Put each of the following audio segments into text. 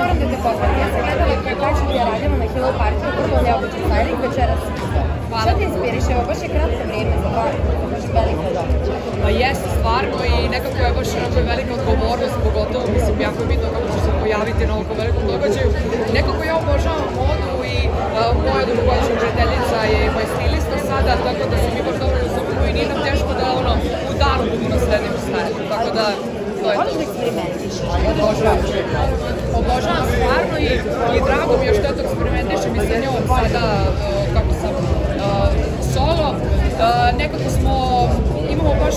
moram da te pohvalim. Ja sam gledala kako ti ja radimo na Hello Party, vrlo neobičan styling, večeras isto. Šta te inspiriše? Evo, baš je kratko vrijeme za baš velike događaje. Pa jeste, stvarno, i nekako je baš onako velika odgovornost, pogotovo, mislim, jako je bitno kako će se pojaviti na ovako velikom događaju. Nekako ja obožavam modu i moja dugogodišnja prijateljica je moja stilista sada, tako da se mi baš dobro razumemo i nije nam teško da u danu budu na srednjem stylu, tako da... Voliš da eksperimentiš? Obožavam stvarno i drago mi je što ja to eksperimentišem i sa njom sada, kako sam solo. Nekako imamo baš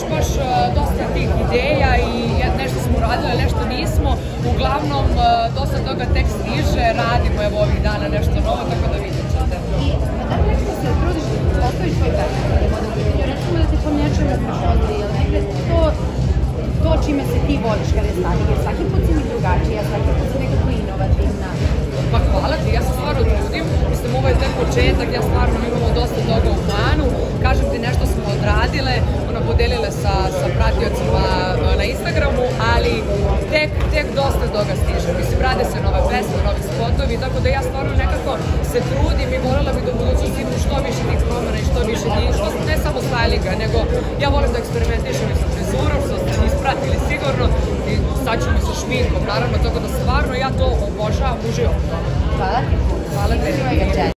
dosta tih ideja i nešto smo uradili, nešto nismo. Uglavnom, dosta toga tek stiže, radimo evo ovih dana nešto novo, tako da vidjet ćete. Da li nekako se trudiš da postaviš svoj perspektiv? Recimo da te po nečemu prepoznali, jel negde to čime se ti voliš kada je styling, jer svaki put si mi drugačija, svaki put si nekako inovativna. Pa hvala ti, ja se stvarno trudim, mislim ovo je tek početak, ja stvarno imamo dosta toga u planu, kažem ti nešto smo odradile, podelile sa pratiocima na Instagramu, ali tek dosta toga stiže, mislim rade se nove pesme, novi spotovi, tako da ja stvarno nekako se trudim i voljela bi da u budućnosti imam što više tih promjena i što više njih, ne samo stylinga, nego ja volim da eksperimentišem i sa frizurom, što ste ispratili sigurno, i sad ćemo i sa šminkom, naravno, tako da stvarno ja to obožavam, uživam. Hvala ti. Hvala te.